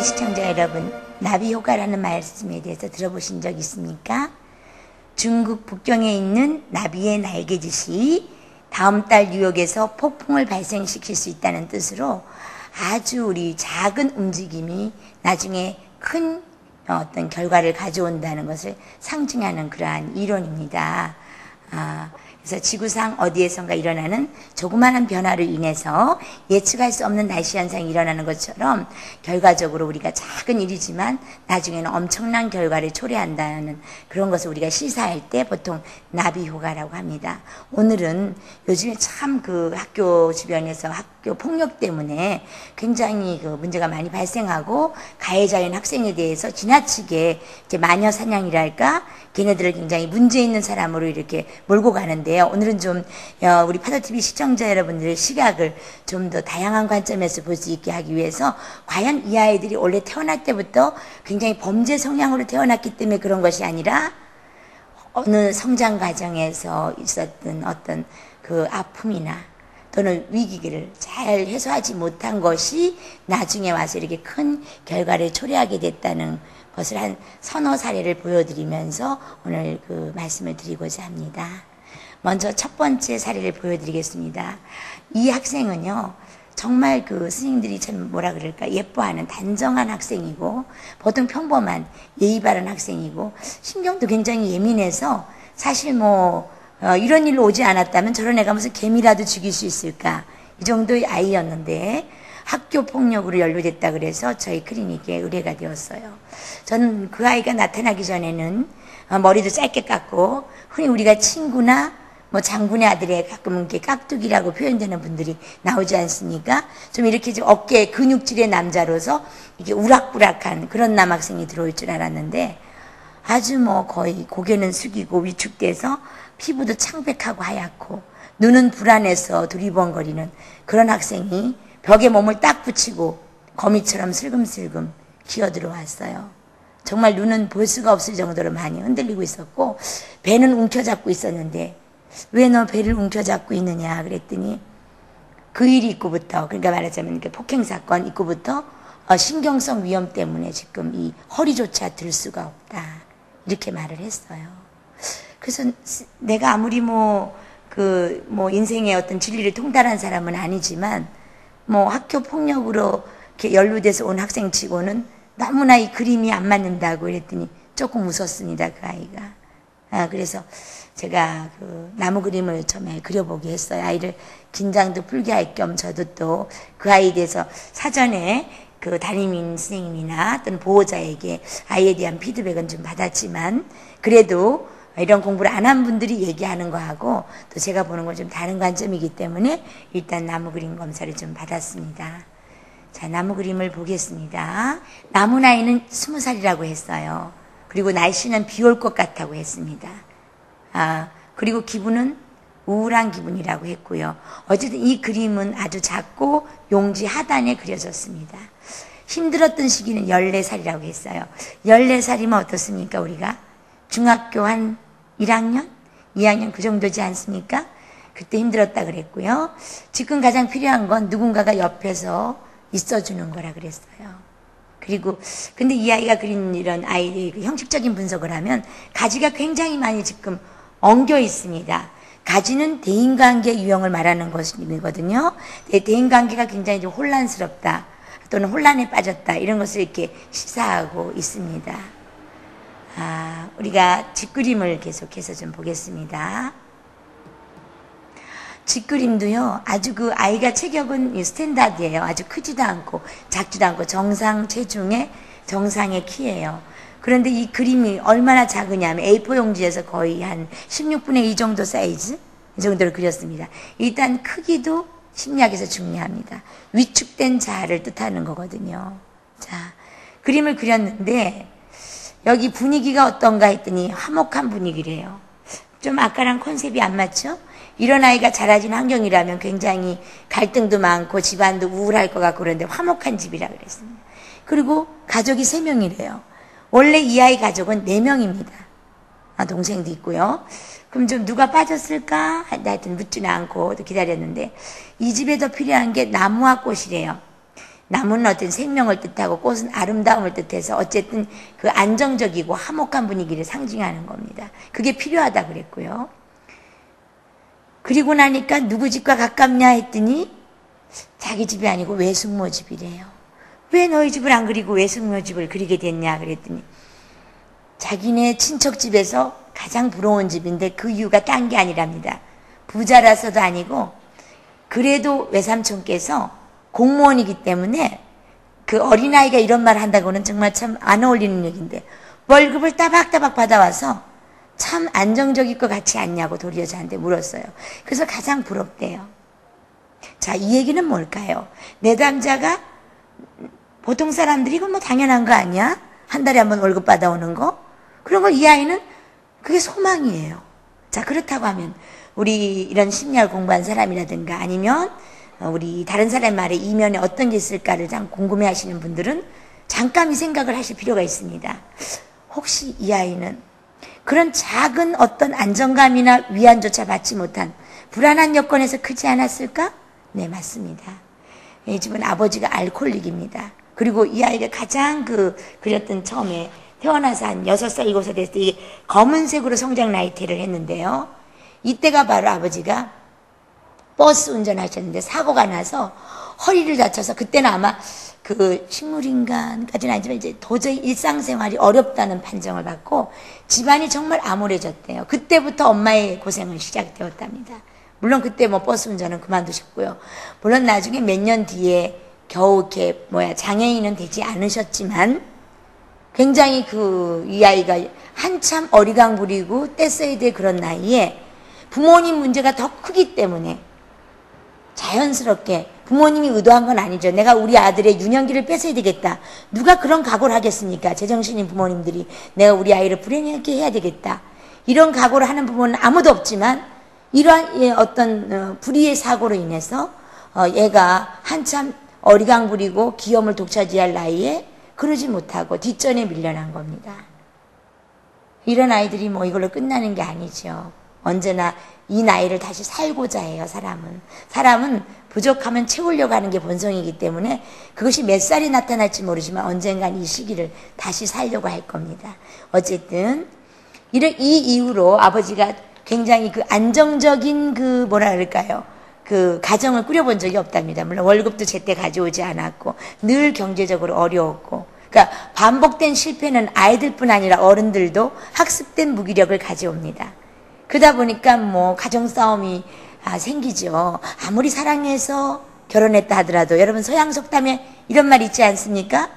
파도TV 시청자 여러분, 나비 효과라는 말씀에 대해서 들어보신 적 있습니까? 중국 북경에 있는 나비의 날개짓이 다음 달 뉴욕에서 폭풍을 발생시킬 수 있다는 뜻으로 아주 우리 작은 움직임이 나중에 큰 어떤 결과를 가져온다는 것을 상징하는 그러한 이론입니다. 그래서 지구상 어디에선가 일어나는 조그마한 변화로 인해서 예측할 수 없는 날씨 현상이 일어나는 것처럼 결과적으로 우리가 작은 일이지만 나중에는 엄청난 결과를 초래한다는 그런 것을 우리가 시사할 때 보통 나비 효과라고 합니다. 오늘은 요즘에 참 그 학교 주변에서 학교 폭력 때문에 굉장히 그 문제가 많이 발생하고 가해자인 학생에 대해서 지나치게 이제 마녀 사냥이랄까 걔네들을 굉장히 문제 있는 사람으로 이렇게 몰고 가는데요. 오늘은 좀 우리 파도TV 시청자 여러분들의 시각을 좀 더 다양한 관점에서 볼 수 있게 하기 위해서 과연 이 아이들이 원래 태어날 때부터 굉장히 범죄 성향으로 태어났기 때문에 그런 것이 아니라 어느 성장 과정에서 있었던 어떤 그 아픔이나 또는 위기를 잘 해소하지 못한 것이 나중에 와서 이렇게 큰 결과를 초래하게 됐다는 것을 한 서너 사례를 보여드리면서 오늘 그 말씀을 드리고자 합니다. 먼저 첫 번째 사례를 보여드리겠습니다. 이 학생은요, 정말 그 스님들이 참 뭐라 그럴까 예뻐하는 단정한 학생이고 보통 평범한 예의 바른 학생이고 신경도 굉장히 예민해서 사실 이런 일로 오지 않았다면 저런 애가 무슨 개미라도 죽일 수 있을까 이 정도의 아이였는데 학교 폭력으로 연루됐다 그래서 저희 클리닉에 의뢰가 되었어요. 저는 그 아이가 나타나기 전에는 머리도 짧게 깎고 흔히 우리가 친구나 장군의 아들에 가끔 이렇게 깍두기라고 표현되는 분들이 나오지 않습니까? 좀 이렇게 좀 어깨 근육질의 남자로서 이게 우락부락한 그런 남학생이 들어올 줄 알았는데 아주 거의 고개는 숙이고 위축돼서 피부도 창백하고 하얗고 눈은 불안해서 두리번거리는 그런 학생이 벽에 몸을 딱 붙이고 거미처럼 슬금슬금 기어들어왔어요. 정말 눈은 볼 수가 없을 정도로 많이 흔들리고 있었고 배는 움켜잡고 있었는데 왜 너 배를 움켜잡고 있느냐 그랬더니 그 일 입구부터 그러니까 말하자면 이렇게 폭행사건 입구부터 신경성 위험 때문에 지금 이 허리조차 들 수가 없다 이렇게 말을 했어요. 그래서 내가 아무리 인생의 어떤 진리를 통달한 사람은 아니지만 학교 폭력으로 이렇게 연루돼서 온 학생치고는 너무나 이 그림이 안 맞는다고 그랬더니 조금 웃었습니다, 그 아이가. 그래서 제가 그 나무 그림을 처음에 그려보게 했어요. 아이를 긴장도 풀게 할 겸 저도 또 그 아이에 대해서 사전에 그 담임인 선생님이나 또는 보호자에게 아이에 대한 피드백은 좀 받았지만 그래도 이런 공부를 안 한 분들이 얘기하는 거하고 또 제가 보는 건 좀 다른 관점이기 때문에 일단 나무 그림 검사를 좀 받았습니다. 자, 나무 그림을 보겠습니다. 나무 나이는 20살이라고 했어요. 그리고 날씨는 비 올 것 같다고 했습니다. 그리고 기분은 우울한 기분이라고 했고요. 어쨌든 이 그림은 아주 작고 용지 하단에 그려졌습니다. 힘들었던 시기는 14살이라고 했어요. 14살이면 어떻습니까, 우리가? 중학교 한 1학년? 2학년 그 정도지 않습니까? 그때 힘들었다 그랬고요. 지금 가장 필요한 건 누군가가 옆에서 있어주는 거라 그랬어요. 그리고 근데 이 아이가 그린 이런 아이의 그 형식적인 분석을 하면 가지가 굉장히 많이 지금 엉겨 있습니다. 가지는 대인관계 유형을 말하는 것이거든요. 대인관계가 굉장히 좀 혼란스럽다 또는 혼란에 빠졌다 이런 것을 이렇게 시사하고 있습니다. 우리가 직그림을 계속해서 좀 보겠습니다. 직그림도요, 아주 그 아이가 체격은 스탠다드예요. 아주 크지도 않고 작지도 않고 정상 체중의 정상의 키예요. 그런데 이 그림이 얼마나 작으냐면 A4 용지에서 거의 한 16분의 2 정도 사이즈? 이 정도로 그렸습니다. 일단 크기도 심리학에서 중요합니다. 위축된 자아를 뜻하는 거거든요. 자, 그림을 그렸는데 여기 분위기가 어떤가 했더니 화목한 분위기래요. 좀 아까랑 컨셉이 안 맞죠? 이런 아이가 자라진 환경이라면 굉장히 갈등도 많고 집안도 우울할 것 같고 그런데 화목한 집이라 그랬습니다. 그리고 가족이 3명이래요. 원래 이 아이 가족은 4명입니다. 동생도 있고요. 그럼 좀 누가 빠졌을까? 하여튼 묻지는 않고 기다렸는데 이 집에 더 필요한 게 나무와 꽃이래요. 나무는 어떤 생명을 뜻하고 꽃은 아름다움을 뜻해서 어쨌든 그 안정적이고 화목한 분위기를 상징하는 겁니다. 그게 필요하다 그랬고요. 그리고 나니까 누구 집과 가깝냐 했더니 자기 집이 아니고 외숙모 집이래요. 왜 너희 집을 안 그리고 외숙모 집을 그리게 됐냐 그랬더니 자기네 친척 집에서 가장 부러운 집인데 그 이유가 딴 게 아니랍니다. 부자라서도 아니고 그래도 외삼촌께서 공무원이기 때문에 그 어린아이가 이런 말을 한다고는 정말 참 안 어울리는 얘기인데 월급을 따박따박 받아와서 참 안정적일 것 같지 않냐고 도리 여자한테 물었어요. 그래서 가장 부럽대요. 자, 이 얘기는 뭘까요? 내담자가 보통 사람들이 이건 뭐 당연한 거 아니야? 한 달에 한 번 월급 받아오는 거? 그런 걸 이 아이는 그게 소망이에요. 자, 그렇다고 하면 우리 이런 심리학을 공부한 사람이라든가 아니면 우리 다른 사람 말에 이면에 어떤 게 있을까를 참 궁금해 하시는 분들은 잠깐 이 생각을 하실 필요가 있습니다. 혹시 이 아이는 그런 작은 어떤 안정감이나 위안조차 받지 못한 불안한 여건에서 크지 않았을까? 네, 맞습니다. 이 집은 아버지가 알코올릭입니다. 그리고 이 아이가 가장 그렸던 처음에 태어나서 한 6살, 7살 됐을 때 이게 검은색으로 성장 나이테를 했는데요. 이때가 바로 아버지가 버스 운전하셨는데 사고가 나서 허리를 다쳐서 그때는 아마 그 식물인간까지는 아니지만 이제 도저히 일상생활이 어렵다는 판정을 받고 집안이 정말 암울해졌대요. 그때부터 엄마의 고생은 시작되었답니다. 물론 그때 뭐 버스 운전은 그만두셨고요. 물론 나중에 몇 년 뒤에 겨우 이렇게 장애인은 되지 않으셨지만 굉장히 이 아이가 한참 어리광 부리고 떼써야 될 그런 나이에 부모님 문제가 더 크기 때문에 자연스럽게 부모님이 의도한 건 아니죠. 내가 우리 아들의 유년기를 뺏어야 되겠다. 누가 그런 각오를 하겠습니까? 제정신인 부모님들이 내가 우리 아이를 불행하게 해야 되겠다. 이런 각오를 하는 부모는 아무도 없지만 이러한 어떤 불의의 사고로 인해서 얘가 한참 어리광 부리고 기염을 독차지할 나이에 그러지 못하고 뒷전에 밀려난 겁니다. 이런 아이들이 뭐 이걸로 끝나는 게 아니죠. 언제나 이 나이를 다시 살고자 해요, 사람은. 사람은 부족하면 채우려고 하는 게 본성이기 때문에 그것이 몇 살이 나타날지 모르지만 언젠간 이 시기를 다시 살려고 할 겁니다. 어쨌든 이 이후로 아버지가 굉장히 그 안정적인 뭐라 그럴까요? 그 가정을 꾸려본 적이 없답니다. 물론 월급도 제때 가져오지 않았고 늘 경제적으로 어려웠고 그러니까 반복된 실패는 아이들뿐 아니라 어른들도 학습된 무기력을 가져옵니다. 그러다 보니까 뭐 가정싸움이 생기죠. 아무리 사랑해서 결혼했다 하더라도 여러분 서양 속담에 이런 말 있지 않습니까?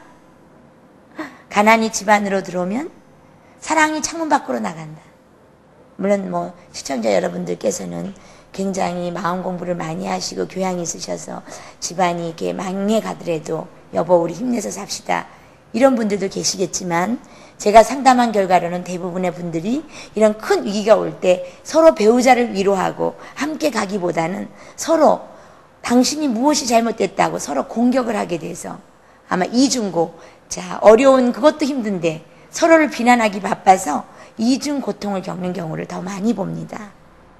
가난이 집안으로 들어오면 사랑이 창문 밖으로 나간다. 물론 뭐 시청자 여러분들께서는 굉장히 마음 공부를 많이 하시고 교양이 있으셔서 집안이 이렇게 망해 가더라도 여보 우리 힘내서 삽시다. 이런 분들도 계시겠지만 제가 상담한 결과로는 대부분의 분들이 이런 큰 위기가 올 때 서로 배우자를 위로하고 함께 가기보다는 서로 당신이 무엇이 잘못됐다고 서로 공격을 하게 돼서 아마 이중고, 자, 어려운 그것도 힘든데 서로를 비난하기 바빠서 이중 고통을 겪는 경우를 더 많이 봅니다.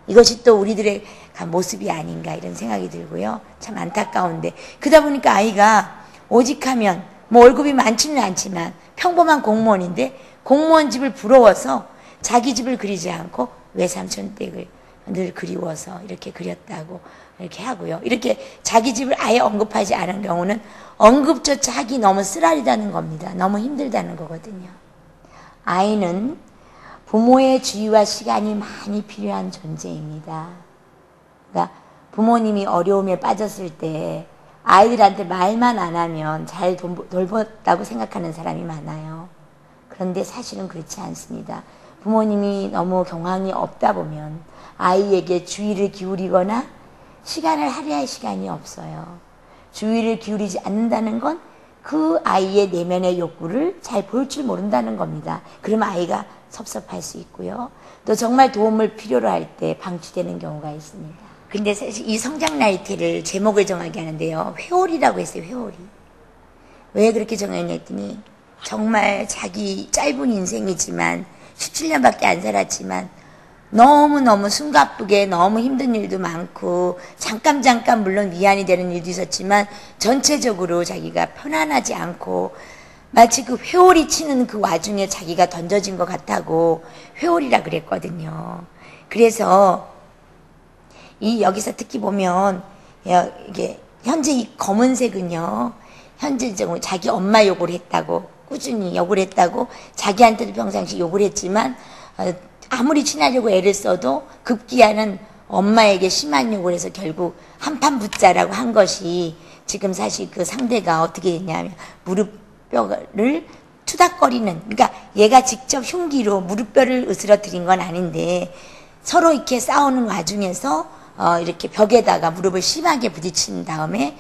이것이 또 우리들의 모습이 아닌가 이런 생각이 들고요. 참 안타까운데 그러다 보니까 아이가 오직하면 뭐 월급이 많지는 않지만 평범한 공무원인데 공무원 집을 부러워서 자기 집을 그리지 않고 외삼촌 댁을 늘 그리워서 이렇게 그렸다고 이렇게 하고요. 이렇게 자기 집을 아예 언급하지 않은 경우는 언급조차 하기 너무 쓰라리다는 겁니다. 너무 힘들다는 거거든요. 아이는 부모의 주의와 시간이 많이 필요한 존재입니다. 그러니까 부모님이 어려움에 빠졌을 때 아이들한테 말만 안 하면 잘 돌봤다고 생각하는 사람이 많아요. 그런데 사실은 그렇지 않습니다. 부모님이 너무 경황이 없다 보면 아이에게 주의를 기울이거나 시간을 할애할 시간이 없어요. 주의를 기울이지 않는다는 건 그 아이의 내면의 욕구를 잘 볼 줄 모른다는 겁니다. 그러면 아이가 섭섭할 수 있고요. 또 정말 도움을 필요로 할 때 방치되는 경우가 있습니다. 근데 사실 이 성장 나이테를 제목을 정하게 하는데요. 회오리라고 했어요. 회오리. 왜 그렇게 정했냐 했더니 정말 자기 짧은 인생이지만 17년밖에 안 살았지만 너무너무 숨가쁘게 너무 힘든 일도 많고 잠깐 물론 위안이 되는 일도 있었지만 전체적으로 자기가 편안하지 않고 마치 그 회오리 치는 그 와중에 자기가 던져진 것 같다고 회오리라 그랬거든요. 그래서 이 여기서 특히 보면 이게 현재 이 검은색은요, 현재 자기 엄마 욕을 했다고 꾸준히 욕을 했다고 자기한테도 평상시 욕을 했지만 아무리 친하려고 애를 써도 급기야는 엄마에게 심한 욕을 해서 결국 한판 붙자라고 한 것이 지금 사실 그 상대가 어떻게 했냐면 무릎뼈를 투닥거리는, 그러니까 얘가 직접 흉기로 무릎뼈를 으스러뜨린 건 아닌데 서로 이렇게 싸우는 와중에서 이렇게 벽에다가 무릎을 심하게 부딪힌 다음에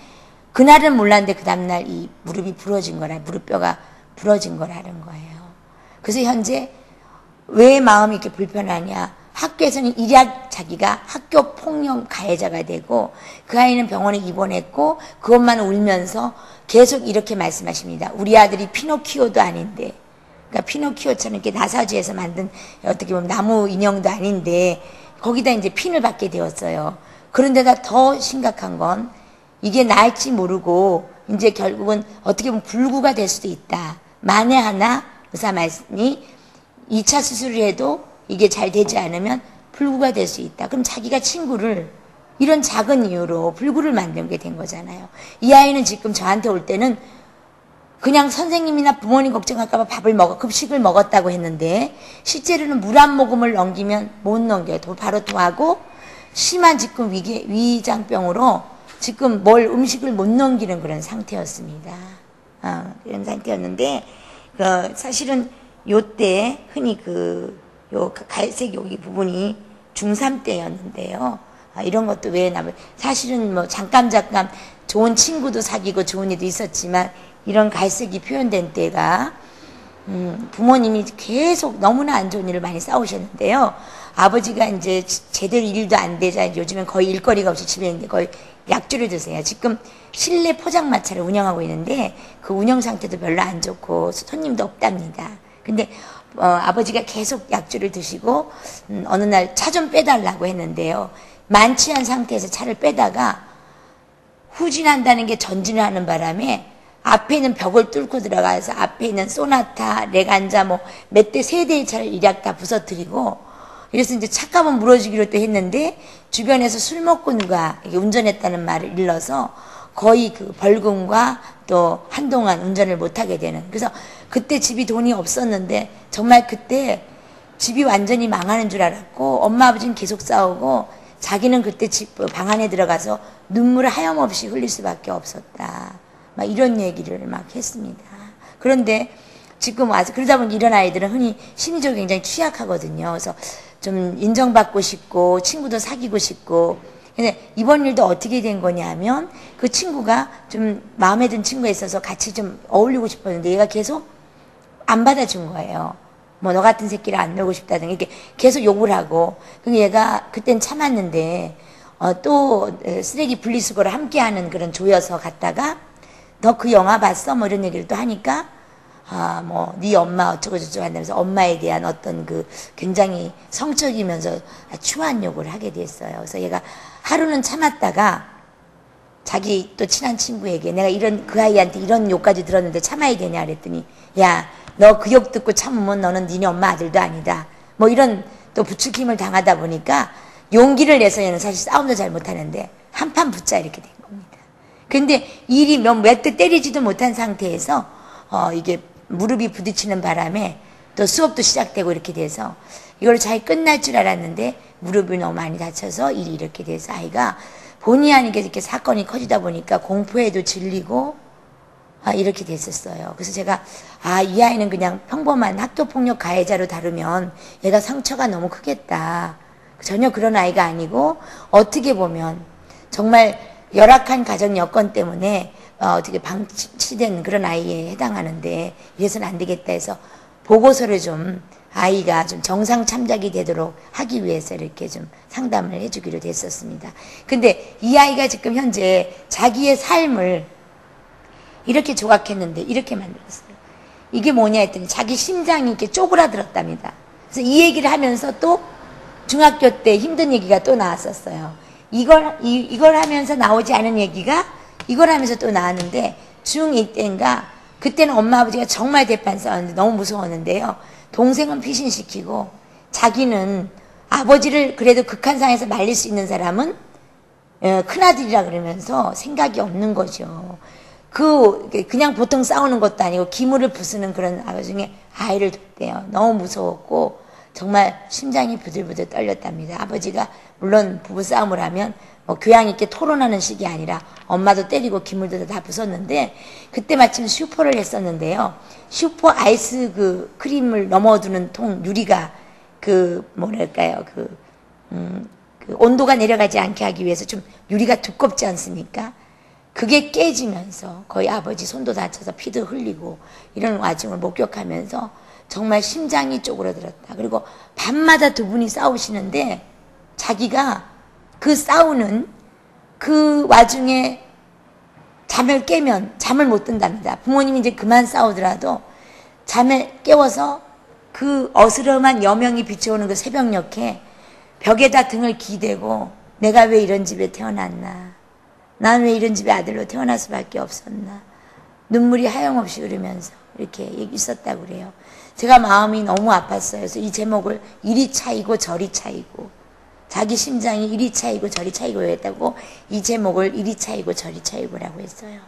그날은 몰랐는데 그 다음날 이 무릎이 부러진 거라, 무릎뼈가 부러진 거라는 거예요. 그래서 현재 왜 마음이 이렇게 불편하냐? 학교에서는 일약 자기가 학교 폭력 가해자가 되고 그 아이는 병원에 입원했고 그것만 울면서 계속 이렇게 말씀하십니다. 우리 아들이 피노키오도 아닌데, 그러니까 피노키오처럼 이렇게 나사지에서 만든 어떻게 보면 나무 인형도 아닌데 거기다 이제 핀을 받게 되었어요. 그런데다 더 심각한 건 이게 나을지 모르고 이제 결국은 어떻게 보면 불구가 될 수도 있다. 만에 하나 의사 말씀이 2차 수술을 해도 이게 잘 되지 않으면 불구가 될 수 있다. 그럼 자기가 친구를 이런 작은 이유로 불구를 만들게 된 거잖아요. 이 아이는 지금 저한테 올 때는 그냥 선생님이나 부모님 걱정할까봐 급식을 먹었다고 했는데 실제로는 물 한 모금을 넘기면 못 넘겨요. 바로 토하고 심한 지금 위장병으로 지금 음식을 못 넘기는 그런 상태였습니다. 그런 상태였는데 사실은 요때 흔히 요 갈색 여기 부분이 중3 때였는데요. 이런 것도 왜 사실은 뭐 잠깐 좋은 친구도 사귀고 좋은 일도 있었지만 이런 갈색이 표현된 때가 부모님이 계속 너무나 안 좋은 일을 많이 싸우셨는데요. 아버지가 이제 제대로 일도 안 되자 요즘엔 거의 일거리가 없이 집에 있는데 거의 약주를 드세요. 지금 실내 포장마차를 운영하고 있는데 그 운영 상태도 별로 안 좋고 손님도 없답니다. 근데 아버지가 계속 약주를 드시고 어느 날 차 좀 빼달라고 했는데요. 만취한 상태에서 차를 빼다가 후진한다는 게 전진을 하는 바람에 앞에 있는 벽을 뚫고 들어가서 앞에 있는 소나타, 레간자 몇 대 세 대의 차를 일약 다 부서뜨리고 그래서 이제 차값은 물어주기로 또 했는데 주변에서 술 먹고 누가 운전했다는 말을 일러서 거의 그 벌금과 또 한동안 운전을 못하게 되는. 그래서 그때 집이 돈이 없었는데 정말 그때 집이 완전히 망하는 줄 알았고 엄마 아버지는 계속 싸우고 자기는 그때 집 방 안에 들어가서 눈물을 하염없이 흘릴 수밖에 없었다. 막 이런 얘기를 막 했습니다. 그런데 지금 와서 그러다 보니 이런 아이들은 흔히 심리적으로 굉장히 취약하거든요. 그래서 좀 인정받고 싶고 친구도 사귀고 싶고. 근데 이번 일도 어떻게 된 거냐면 그 친구가 좀 마음에 든 친구가 있어서 같이 좀 어울리고 싶었는데 얘가 계속 안 받아준 거예요. 너 같은 새끼를 안 놀고 싶다든가 이렇게 계속 욕을 하고. 그럼 얘가 그땐 참았는데 또 쓰레기 분리수거를 함께하는 그런 조여서 갔다가 너 그 영화 봤어? 이런 얘기를 또 하니까 네 엄마 어쩌고저쩌고 한다면서 엄마에 대한 어떤 그 굉장히 성적이면서 추한 욕을 하게 됐어요. 그래서 얘가 하루는 참았다가 자기 또 친한 친구에게 내가 그 아이한테 이런 욕까지 들었는데 참아야 되냐 그랬더니 야, 너 그 욕 듣고 참으면 너는 니네 엄마 아들도 아니다. 이런 또 부추김을 당하다 보니까 용기를 내서 얘는 사실 싸움도 잘 못하는데 한판 붙자 이렇게 된 겁니다. 근데 일이 몇 대 때리지도 못한 상태에서 이게 무릎이 부딪히는 바람에 또 수업도 시작되고 이렇게 돼서 이걸 잘 끝날 줄 알았는데 무릎이 너무 많이 다쳐서 일이 이렇게 돼서 아이가 본의 아니게 이렇게 사건이 커지다 보니까 공포에도 질리고 이렇게 됐었어요. 그래서 제가 이 아이는 그냥 평범한 학교폭력 가해자로 다루면 얘가 상처가 너무 크겠다. 전혀 그런 아이가 아니고 어떻게 보면 정말 열악한 가정 여건 때문에 어떻게 방치된 그런 아이에 해당하는데 이래서는 안 되겠다 해서 보고서를 좀 아이가 좀 정상 참작이 되도록 하기 위해서 이렇게 좀 상담을 해주기로 됐었습니다. 근데 이 아이가 지금 현재 자기의 삶을 이렇게 조각했는데 이렇게 만들었어요. 이게 뭐냐 했더니 자기 심장이 이렇게 쪼그라들었답니다. 그래서 이 얘기를 하면서 또 중학교 때 힘든 얘기가 또 나왔었어요. 이걸 하면서 나오지 않은 얘기가 이걸 하면서 또 나왔는데, 중2 때인가, 그때는 엄마 아버지가 정말 대판 싸웠는데 너무 무서웠는데요. 동생은 피신시키고, 자기는 아버지를 그래도 극한상에서 말릴 수 있는 사람은 큰아들이라 그러면서 생각이 없는 거죠. 그냥 보통 싸우는 것도 아니고 기물을 부수는 그런 아버지 중에 아이를 뒀대요. 너무 무서웠고 정말 심장이 부들부들 떨렸답니다. 아버지가 물론 부부싸움을 하면 뭐 교양 있게 토론하는 식이 아니라 엄마도 때리고 기물도 다 부쉈는데, 그때 마침 슈퍼를 했었는데요. 슈퍼 아이스 크림을 넘어두는 통 유리가 뭐랄까요, 온도가 내려가지 않게 하기 위해서 좀 유리가 두껍지 않습니까? 그게 깨지면서 거의 아버지 손도 다쳐서 피도 흘리고 이런 와중을 목격하면서 정말 심장이 쪼그라들었다. 그리고 밤마다 두 분이 싸우시는데 자기가 그 싸우는 그 와중에 잠을 깨면 잠을 못 든답니다. 부모님이 이제 그만 싸우더라도 잠에 깨워서 그 어스름한 여명이 비춰오는 그 새벽녘에 벽에다 등을 기대고 내가 왜 이런 집에 태어났나, 난 왜 이런 집에 아들로 태어날 수밖에 없었나, 눈물이 하염없이 흐르면서 이렇게 있었다고 그래요. 제가 마음이 너무 아팠어요. 그래서 이 제목을 이리 차이고 저리 차이고, 자기 심장이 이리 차이고 저리 차이고 했다고 이 제목을 이리 차이고 저리 차이고라고 했어요.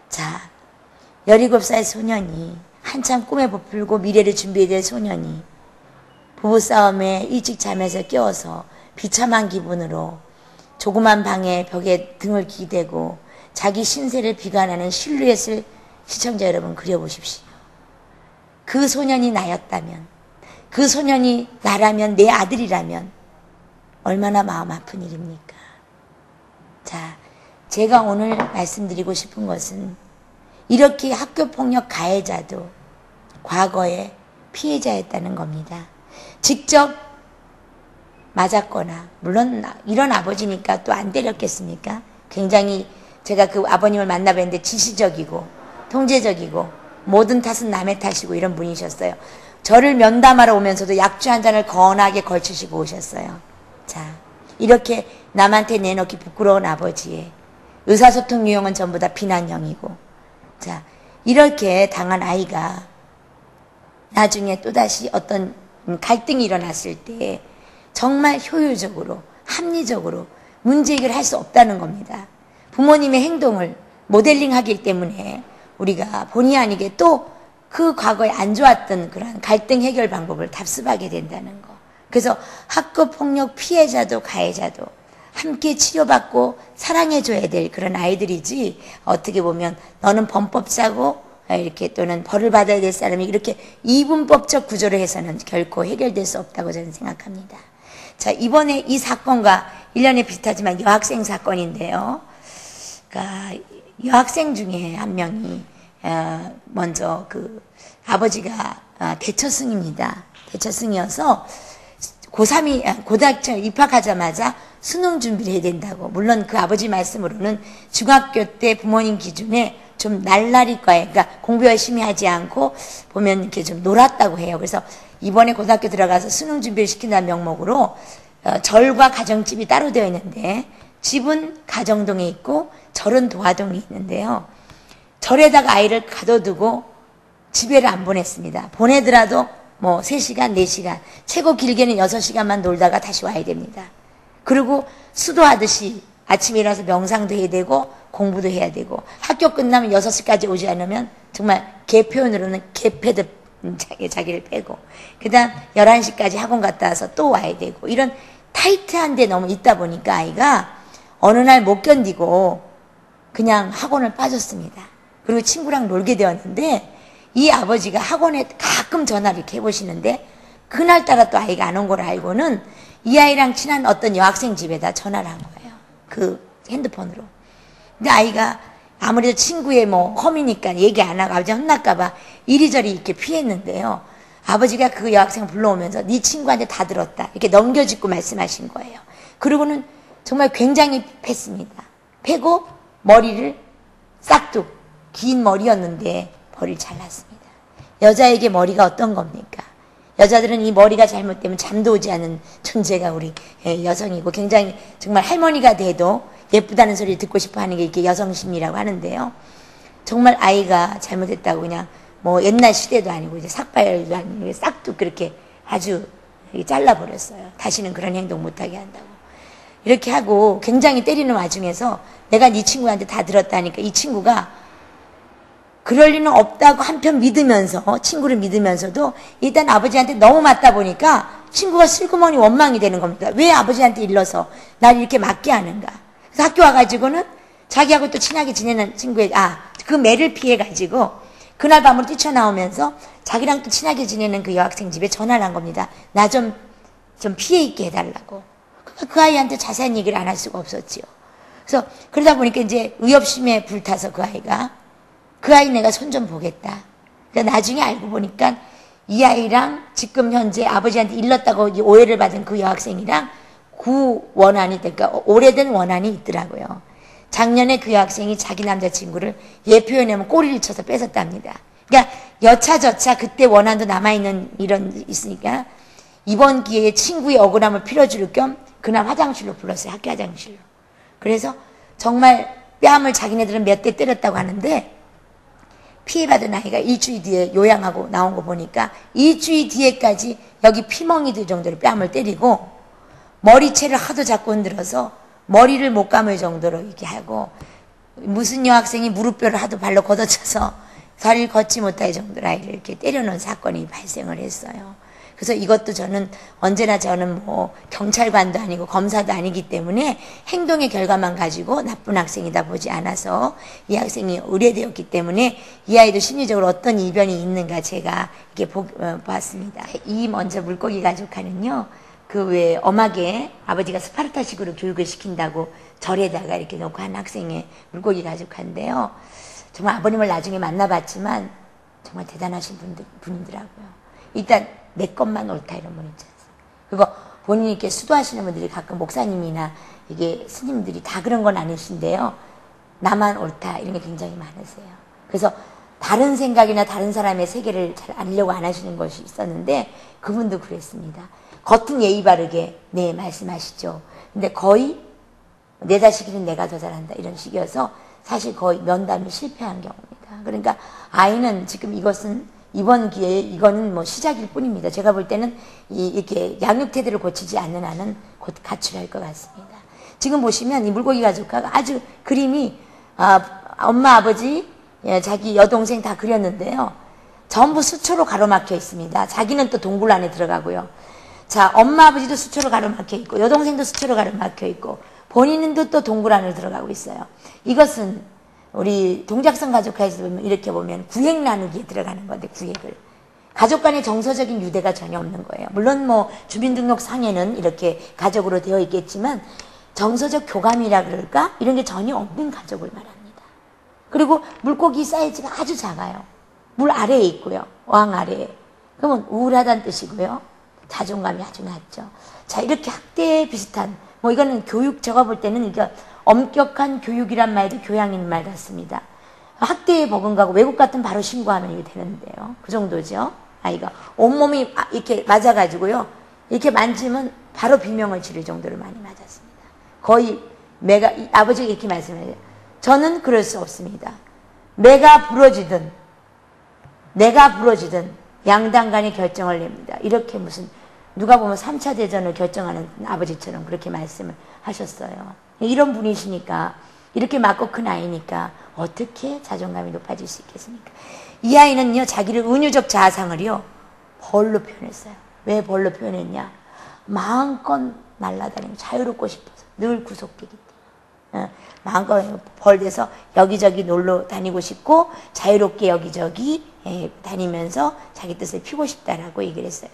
자, 17살 소년이, 한참 꿈에 부풀고 미래를 준비해야 될 소년이 부부싸움에 일찍 잠에서 깨워서 비참한 기분으로 조그만 방에 벽에 등을 기대고 자기 신세를 비관하는 실루엣을 시청자 여러분 그려보십시오. 그 소년이 나였다면, 그 소년이 나라면, 내 아들이라면 얼마나 마음 아픈 일입니까? 자, 제가 오늘 말씀드리고 싶은 것은 이렇게 학교폭력 가해자도 과거에 피해자였다는 겁니다. 직접 맞았거나, 물론 이런 아버지니까 또 안 때렸겠습니까? 굉장히 제가 그 아버님을 만나뵀는데 지시적이고 통제적이고 모든 탓은 남의 탓이고 이런 분이셨어요. 저를 면담하러 오면서도 약주 한 잔을 거하게 걸치시고 오셨어요. 자, 이렇게 남한테 내놓기 부끄러운 아버지의 의사소통 유형은 전부 다 비난형이고, 자, 이렇게 당한 아이가 나중에 또다시 어떤 갈등이 일어났을 때 정말 효율적으로, 합리적으로 문제 해결을 할 수 없다는 겁니다. 부모님의 행동을 모델링하기 때문에 우리가 본의 아니게 또 그 과거에 안 좋았던 그런 갈등 해결 방법을 답습하게 된다는 거. 그래서 학교폭력 피해자도 가해자도 함께 치료받고 사랑해줘야 될 그런 아이들이지, 어떻게 보면 너는 범법자고 이렇게 또는 벌을 받아야 될 사람이 이렇게 이분법적 구조를 해서는 결코 해결될 수 없다고 저는 생각합니다. 자, 이번에 이 사건과 1년에 비슷하지만 여학생 사건인데요. 그러니까 여학생 중에 한 명이 먼저 그 아버지가 대처승입니다. 대처승이어서 고3이 고등학교 입학하자마자 수능 준비를 해야 된다고. 물론 그 아버지 말씀으로는 중학교 때 부모님 기준에 좀 날라리과에, 그러니까 공부 열심히 하지 않고 보면 이렇게 좀 놀았다고 해요. 그래서 이번에 고등학교 들어가서 수능 준비를 시킨다는 명목으로 절과 가정집이 따로 되어 있는데, 집은 가정동에 있고 절은 도화동에 있는데요. 절에다가 아이를 가둬두고 집에를 안 보냈습니다. 보내더라도 뭐 3시간, 4시간, 최고 길게는 6시간만 놀다가 다시 와야 됩니다. 그리고 수도하듯이 아침에 일어나서 명상도 해야 되고 공부도 해야 되고, 학교 끝나면 6시까지 오지 않으면 정말 개 표현으로는 개패드 자기를 빼고, 그 다음 11시까지 학원 갔다 와서 또 와야 되고, 이런 타이트한 데 너무 있다 보니까 아이가 어느 날 못 견디고 그냥 학원을 빠졌습니다. 그리고 친구랑 놀게 되었는데, 이 아버지가 학원에 가끔 전화를 이렇게 해보시는데 그날따라 또 아이가 안 온 걸 알고는 이 아이랑 친한 어떤 여학생 집에다 전화를 한 거예요. 그 핸드폰으로. 근데 아이가 아무래도 친구의 뭐 험이니까 얘기 안 하고 아버지 혼날까봐 이리저리 이렇게 피했는데요. 아버지가 그 여학생을 불러오면서 네 친구한테 다 들었다, 이렇게 넘겨짚고 말씀하신 거예요. 그리고는 정말 굉장히 팼습니다. 패고 머리를 싹둑, 긴 머리였는데 머리를 잘랐습니다. 여자에게 머리가 어떤 겁니까? 여자들은 이 머리가 잘못되면 잠도 오지 않는 존재가 우리 여성이고, 굉장히 정말 할머니가 돼도 예쁘다는 소리를 듣고 싶어 하는 게 이게 여성심이라고 하는데요. 정말 아이가 잘못했다고 그냥 뭐 옛날 시대도 아니고 이제 삭발도 아니고 싹도 그렇게 아주 잘라버렸어요. 다시는 그런 행동 못하게 한다고. 이렇게 하고 굉장히 때리는 와중에서 내가 네 친구한테 다 들었다니까 이 친구가 그럴 리는 없다고 한편 믿으면서, 친구를 믿으면서도 일단 아버지한테 너무 맞다 보니까 친구가 슬그머니 원망이 되는 겁니다. 왜 아버지한테 일러서 날 이렇게 맞게 하는가. 그래서 학교 와가지고는 자기하고 또 친하게 지내는 친구의, 그 매를 피해가지고 그날 밤으로 뛰쳐나오면서 자기랑 또 친하게 지내는 그 여학생 집에 전화를 한 겁니다. 나 좀 피해 있게 해달라고. 그 아이한테 자세한 얘기를 안 할 수가 없었지요. 그래서 그러다 보니까 이제 의협심에 불타서 그 아이 내가 손 좀 보겠다. 그러니까 나중에 알고 보니까 이 아이랑 지금 현재 아버지한테 일렀다고 오해를 받은 그 여학생이랑 원한이, 그러니까 오래된 원한이 있더라고요. 작년에 그 여학생이 자기 남자친구를 얘 표현하면 꼬리를 쳐서 뺏었답니다. 그러니까 여차저차 그때 원한도 남아있는 이런 있으니까 이번 기회에 친구의 억울함을 풀어줄 겸 그날 화장실로 불렀어요. 학교 화장실로. 그래서 정말 뺨을 자기네들은 몇 대 때렸다고 하는데 피해받은 아이가 일주일 뒤에 요양하고 나온 거 보니까 일주일 뒤에까지 여기 피멍이 들 정도로 뺨을 때리고 머리채를 하도 자꾸 흔들어서 머리를 못 감을 정도로 이렇게 하고 무슨 여학생이 무릎뼈를 하도 발로 걷어차서 다리를 걷지 못할 정도로 아이를 이렇게 때려놓은 사건이 발생을 했어요. 그래서 이것도 언제나 저는 뭐 경찰관도 아니고 검사도 아니기 때문에 행동의 결과만 가지고 나쁜 학생이다 보지 않아서 이 학생이 의뢰되었기 때문에 이 아이도 심리적으로 어떤 이변이 있는가 제가 이렇게 보았습니다. 이 먼저 물고기 가족화는요, 그 왜 엄하게 아버지가 스파르타식으로 교육을 시킨다고 절에다가 이렇게 놓고 한 학생의 물고기 가족화인데요. 정말 아버님을 나중에 만나봤지만 정말 대단하신 분이더라고요. 일단 내 것만 옳다 이런 분 있지 않습니까? 그리고 본인이 이렇게 수도하시는 분들이 가끔 목사님이나 이게 스님들이 다 그런 건 아니신데요. 나만 옳다 이런 게 굉장히 많으세요. 그래서 다른 생각이나 다른 사람의 세계를 잘 알려고 안 하시는 것이 있었는데 그분도 그랬습니다. 겉은 예의 바르게 네 말씀하시죠. 근데 거의 내 자식이는 내가 더 잘한다 이런 식이어서 사실 거의 면담이 실패한 경우입니다. 그러니까 아이는 지금 이번 기회에 이거는 뭐 시작일 뿐입니다. 제가 볼 때는 이렇게 양육 태도를 고치지 않는 한은 곧 가출할 것 같습니다. 지금 보시면 이 물고기 가족화가 아주 그림이 엄마 아버지 자기 여동생 다 그렸는데요. 전부 수초로 가로막혀 있습니다. 자기는 또 동굴 안에 들어가고요. 자, 엄마 아버지도 수초로 가로막혀 있고 여동생도 수초로 가로막혀 있고 본인도 또 동굴 안으로 들어가고 있어요. 이것은 우리 동작선 가족화에서 보면 이렇게 보면 구획 나누기에 들어가는 건데 구획을. 가족 간의 정서적인 유대가 전혀 없는 거예요. 물론 뭐 주민등록 상에는 이렇게 가족으로 되어 있겠지만 정서적 교감이라 그럴까? 이런 게 전혀 없는 가족을 말합니다. 그리고 물고기 사이즈가 아주 작아요. 물 아래에 있고요. 어항 아래에. 그러면 우울하다는 뜻이고요. 자존감이 아주 낮죠. 자, 이렇게 학대에 비슷한 뭐 이거는 교육, 제가 볼 때는 이거 엄격한 교육이란 말도 교양인 말 같습니다. 학대에 버금가고 외국 같은 바로 신고하면 이게 되는데요. 그 정도죠. 아이가 온몸이 이렇게 맞아가지고요. 이렇게 만지면 바로 비명을 지를 정도로 많이 맞았습니다. 거의 아버지가 이렇게 말씀해요. 저는 그럴 수 없습니다. 내가 부러지든 양당 간의 결정을 냅니다. 이렇게 무슨 누가 보면 3차 대전을 결정하는 아버지처럼 그렇게 말씀을 하셨어요. 이런 분이시니까 이렇게 맞고 큰 아이니까 어떻게 자존감이 높아질 수 있겠습니까? 이 아이는요 자기를 은유적 자아상을요 벌로 표현했어요. 왜 벌로 표현했냐? 마음껏 날아다니고 자유롭고 싶어서 늘 구속되기 때문에 마음껏 벌 돼서 여기저기 놀러 다니고 싶고 자유롭게 여기저기 다니면서 자기 뜻을 피우고 싶다라고 얘기를 했어요.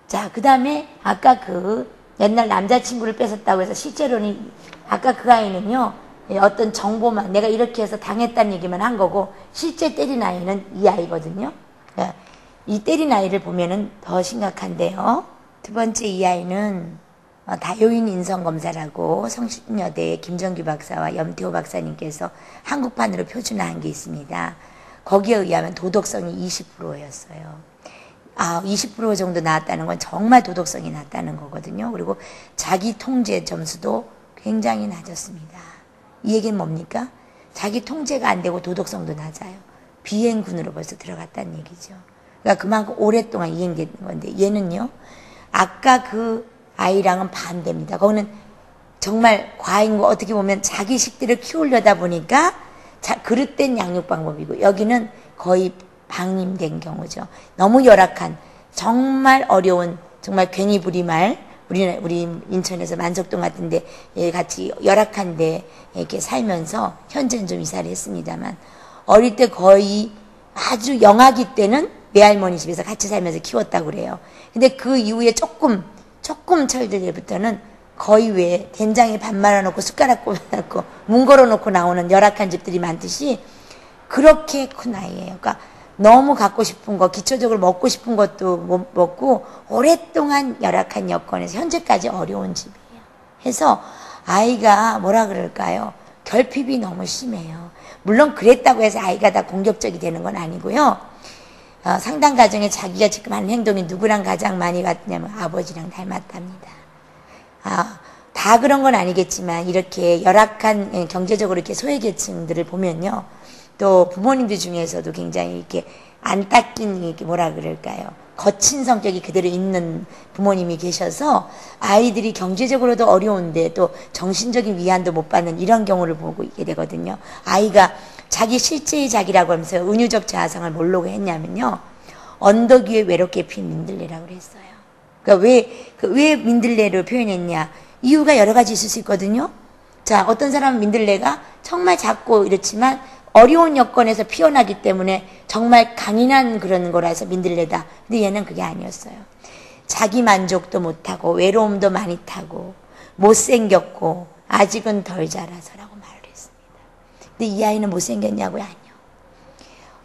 자, 그 다음에 아까 그 옛날 남자친구를 뺏었다고 해서 실제로는 아까 그 아이는요 어떤 정보만 내가 이렇게 해서 당했다는 얘기만 한 거고 실제 때린 아이는 이 아이거든요. 이 때린 아이를 보면은 더 심각한데요. 두 번째 이 아이는 다요인 인성검사라고 성신여대의 김정규 박사와 염태호 박사님께서 한국판으로 표준화한 게 있습니다. 거기에 의하면 도덕성이 20%였어요. 20% 정도 나왔다는 건 정말 도덕성이 낮다는 거거든요. 그리고 자기 통제 점수도 굉장히 낮았습니다. 이 얘기는 뭡니까? 자기 통제가 안 되고 도덕성도 낮아요. 비행군으로 벌써 들어갔다는 얘기죠. 그러니까 그만큼 오랫동안 이행되는 건데, 얘는요, 아까 그 아이랑은 반대입니다. 거기는 정말 과잉 거, 어떻게 보면 자기 식들을 키우려다 보니까 그릇된 양육 방법이고, 여기는 거의 방임된 경우죠. 너무 열악한, 정말 어려운, 정말 괜히 부리말, 우리 인천에서 만석동 같은데 같이 열악한데 이렇게 살면서, 현재는 좀 이사를 했습니다만, 어릴 때 거의 아주 영아기 때는 외할머니 집에서 같이 살면서 키웠다고 그래요. 근데 그 이후에 조금 철들 때부터는 거의 왜 된장에 밥 말아놓고 숟가락 꼽아놓고 문 걸어놓고 나오는 열악한 집들이 많듯이 그렇게 큰 아이예요. 그러니까 너무 갖고 싶은 거, 기초적으로 먹고 싶은 것도 못 먹고 오랫동안 열악한 여건에서 현재까지 어려운 집이에요. 해서 아이가 뭐라 그럴까요? 결핍이 너무 심해요. 물론 그랬다고 해서 아이가 다 공격적이 되는 건 아니고요. 상당 가정에 자기가 지금 하는 행동이 누구랑 가장 많이 같냐면 아버지랑 닮았답니다. 다 그런 건 아니겠지만 이렇게 열악한 경제적으로 이렇게 소외계층들을 보면요. 또 부모님들 중에서도 굉장히 이렇게 안 닦인, 이렇게 뭐라 그럴까요? 거친 성격이 그대로 있는 부모님이 계셔서 아이들이 경제적으로도 어려운데 또 정신적인 위안도 못 받는 이런 경우를 보고 있게 되거든요. 아이가 자기 실제의 자기라고 하면서 은유적 자아상을 뭘로 했냐면요. 언덕 위에 외롭게 핀 민들레라고 했어요. 그러니까 왜 민들레를 표현했냐. 이유가 여러 가지 있을 수 있거든요. 자, 어떤 사람은 민들레가 정말 작고 이렇지만 어려운 여건에서 피어나기 때문에 정말 강인한 그런 거라 해서 민들레다. 근데 얘는 그게 아니었어요. 자기 만족도 못하고 외로움도 많이 타고 못생겼고 아직은 덜 자라서라고 말을 했습니다. 근데 이 아이는 못생겼냐고요? 아니요.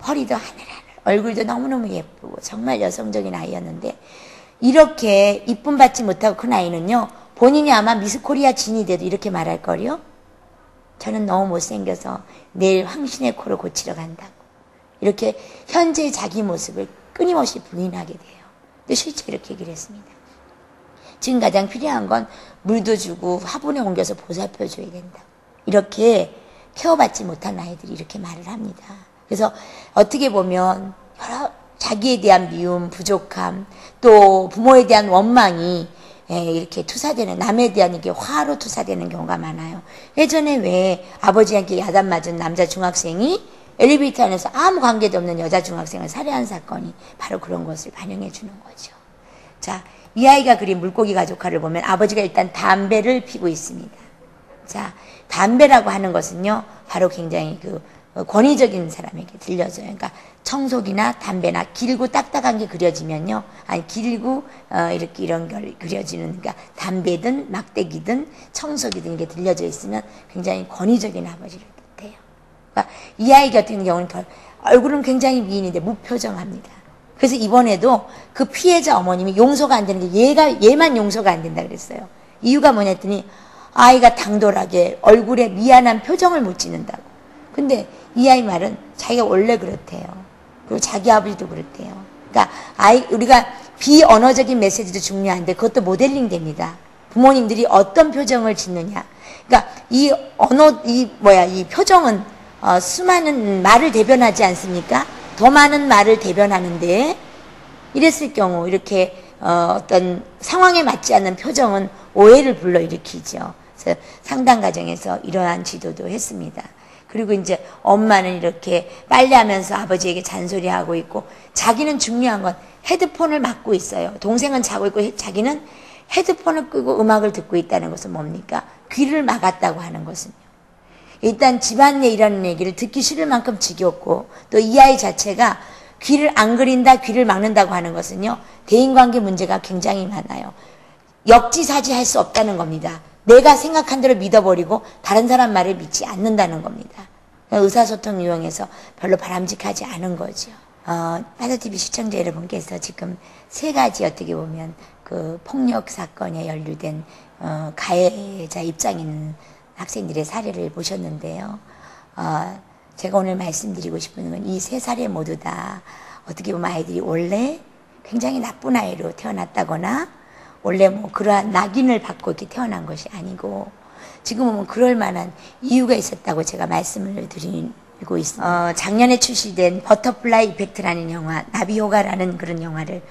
허리도 하늘하늘, 얼굴도 너무너무 예쁘고 정말 여성적인 아이였는데 이렇게 이쁨 받지 못하고 큰 아이는요. 본인이 아마 미스 코리아 진이 돼도 이렇게 말할 거요. 저는 너무 못생겨서 내일 황신의 코를 고치러 간다고. 이렇게 현재의 자기 모습을 끊임없이 부인하게 돼요. 근데 실제 이렇게 얘기를 했습니다. 지금 가장 필요한 건 물도 주고 화분에 옮겨서 보살펴줘야 된다. 이렇게 케어받지 못한 아이들이 이렇게 말을 합니다. 그래서 어떻게 보면 여러 자기에 대한 미움, 부족함, 또 부모에 대한 원망이 이렇게 투사되는, 남에 대한 이게 화로 투사되는 경우가 많아요. 예전에 왜 아버지한테 야단 맞은 남자 중학생이 엘리베이터 안에서 아무 관계도 없는 여자 중학생을 살해한 사건이 바로 그런 것을 반영해 주는 거죠. 자, 이 아이가 그린 물고기 가족화를 보면 아버지가 일단 담배를 피고 있습니다. 자, 담배라고 하는 것은요, 바로 굉장히 권위적인 사람에게 들려져요. 그러니까 청속이나 담배나 길고 딱딱한 게 그려지면요. 아니, 길고, 이렇게 이런 걸 그려지는, 그러니까 담배든 막대기든 청속이든 이게 들려져 있으면 굉장히 권위적인 아버지를 뜻해요. 그러니까 이 아이 같은 경우는 얼굴은 굉장히 미인인데 무표정합니다. 그래서 이번에도 그 피해자 어머님이 용서가 안 되는 게 얘만 용서가 안 된다 그랬어요. 이유가 뭐냐 했더니 아이가 당돌하게 얼굴에 미안한 표정을 못 짓는다고. 근데 이 아이 말은 자기가 원래 그렇대요. 그리고 자기 아버지도 그렇대요. 그러니까 우리가 비언어적인 메시지도 중요한데 그것도 모델링 됩니다. 부모님들이 어떤 표정을 짓느냐. 그러니까 이 표정은 수많은 말을 대변하지 않습니까? 더 많은 말을 대변하는데 이랬을 경우 이렇게 어떤 상황에 맞지 않는 표정은 오해를 불러일으키죠. 그래서 상당 가정에서 이러한 지도도 했습니다. 그리고 이제 엄마는 이렇게 빨래하면서 아버지에게 잔소리하고 있고 자기는 중요한 건 헤드폰을 막고 있어요. 동생은 자고 있고 자기는 헤드폰을 끄고 음악을 듣고 있다는 것은 뭡니까? 귀를 막았다고 하는 것은요. 일단 집안내 일하는 얘기를 듣기 싫을 만큼 지겹고 또 이 아이 자체가 귀를 안 그린다, 귀를 막는다고 하는 것은요. 대인관계 문제가 굉장히 많아요. 역지사지할 수 없다는 겁니다. 내가 생각한 대로 믿어버리고 다른 사람 말을 믿지 않는다는 겁니다. 의사소통 유형에서 별로 바람직하지 않은 거죠. 파도TV 시청자 여러분께서 지금 3가지 어떻게 보면 그 폭력 사건에 연루된 가해자 입장에 있는 학생들의 사례를 보셨는데요. 제가 오늘 말씀드리고 싶은 건 이 3사례 모두 다 어떻게 보면 아이들이 원래 굉장히 나쁜 아이로 태어났다거나 원래 뭐 그러한 낙인을 받고 이렇게 태어난 것이 아니고 지금은 그럴 만한 이유가 있었다고 제가 말씀을 드리고 있습니다. 작년에 출시된 버터플라이 이펙트라는 영화, 나비효과라는 그런 영화를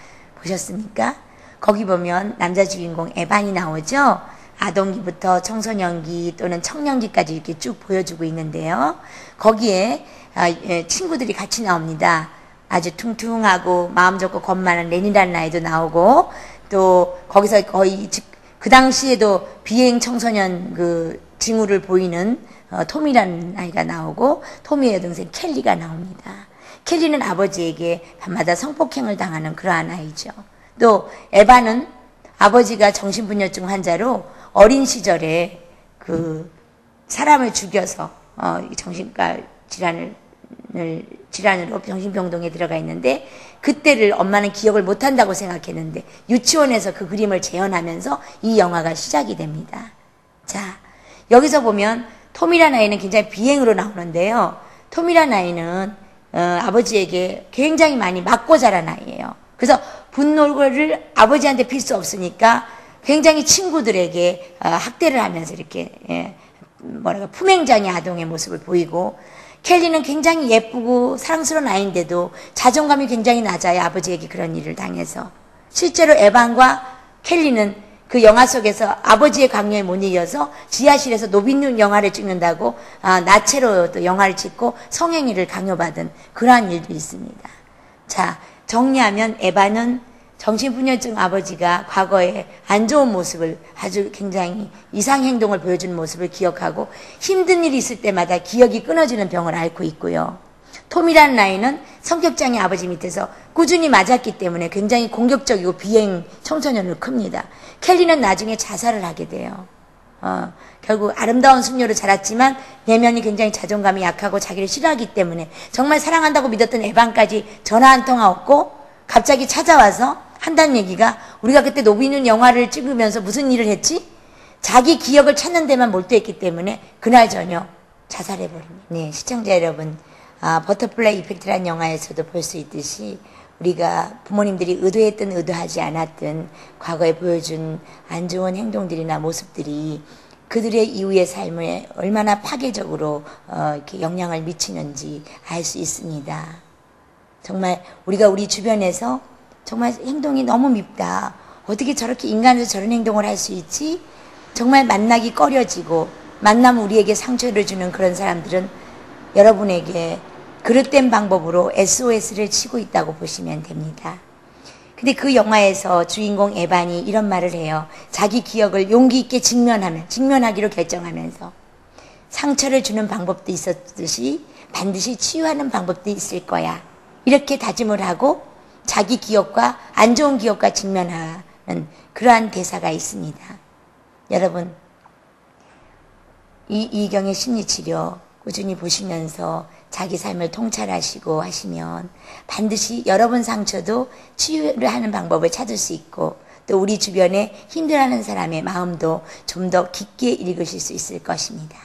보셨습니까? 거기 보면 남자 주인공 에반이 나오죠. 아동기부터 청소년기 또는 청년기까지 이렇게 쭉 보여주고 있는데요. 거기에 친구들이 같이 나옵니다. 아주 퉁퉁하고 마음 좋고 겁 많은 렌이라는 아이도 나오고 또 거기서 거의 그 당시에도 비행 청소년 그 징후를 보이는 톰이라는 아이가 나오고 토미의 여동생 켈리가 나옵니다. 켈리는 아버지에게 밤마다 성폭행을 당하는 그러한 아이죠. 또 에바는 아버지가 정신분열증 환자로 어린 시절에 그 사람을 죽여서 정신과 질환으로 정신병동에 들어가 있는데 그때를 엄마는 기억을 못한다고 생각했는데 유치원에서 그 그림을 재현하면서 이 영화가 시작이 됩니다. 자, 여기서 보면 톰이라는 아이는 굉장히 비행으로 나오는데요. 톰이라는 아이는 아버지에게 굉장히 많이 맞고 자란 아이예요. 그래서 분노를 아버지한테 필 수 없으니까 굉장히 친구들에게 학대를 하면서 이렇게 품행장애 아동의 모습을 보이고 켈리는 굉장히 예쁘고 사랑스러운 아이인데도 자존감이 굉장히 낮아요. 아버지에게 그런 일을 당해서. 실제로 에반과 켈리는 그 영화 속에서 아버지의 강요에 못 이겨서 지하실에서 노빈 영화를 찍는다고 나체로 또 영화를 찍고 성행위를 강요받은 그러한 일도 있습니다. 자, 정리하면 에반은 정신분열증 아버지가 과거에 안 좋은 모습을 아주 굉장히 이상행동을 보여주는 모습을 기억하고 힘든 일이 있을 때마다 기억이 끊어지는 병을 앓고 있고요. 톰이라는 아이는 성격장애 아버지 밑에서 꾸준히 맞았기 때문에 굉장히 공격적이고 비행 청소년으로 큽니다. 켈리는 나중에 자살을 하게 돼요. 결국 아름다운 숙녀로 자랐지만 내면이 굉장히 자존감이 약하고 자기를 싫어하기 때문에 정말 사랑한다고 믿었던 에반까지 전화 한 통 없고 갑자기 찾아와서 한다는 얘기가 우리가 그때 노비눈 영화를 찍으면서 무슨 일을 했지? 자기 기억을 찾는 데만 몰두했기 때문에 그날 저녁 자살해버립니다. 네, 시청자 여러분, 버터플라이 이펙트라는 영화에서도 볼 수 있듯이 우리가 부모님들이 의도했든 의도하지 않았든 과거에 보여준 안 좋은 행동들이나 모습들이 그들의 이후의 삶에 얼마나 파괴적으로 이렇게 영향을 미치는지 알 수 있습니다. 정말 우리가 우리 주변에서 정말 행동이 너무 밉다. 어떻게 저렇게 인간으로 저런 행동을 할 수 있지? 정말 만나기 꺼려지고 만나면 우리에게 상처를 주는 그런 사람들은 여러분에게 그릇된 방법으로 SOS를 치고 있다고 보시면 됩니다. 근데 그 영화에서 주인공 에반이 이런 말을 해요. 자기 기억을 용기 있게 직면하기로 결정하면서 상처를 주는 방법도 있었듯이 반드시 치유하는 방법도 있을 거야. 이렇게 다짐을 하고 자기 기억과 안 좋은 기억과 직면하는 그러한 대사가 있습니다. 여러분, 이경의 심리치료 꾸준히 보시면서 자기 삶을 통찰하시고 하시면 반드시 여러분 상처도 치유를 하는 방법을 찾을 수 있고 또 우리 주변에 힘들어하는 사람의 마음도 좀 더 깊게 읽으실 수 있을 것입니다.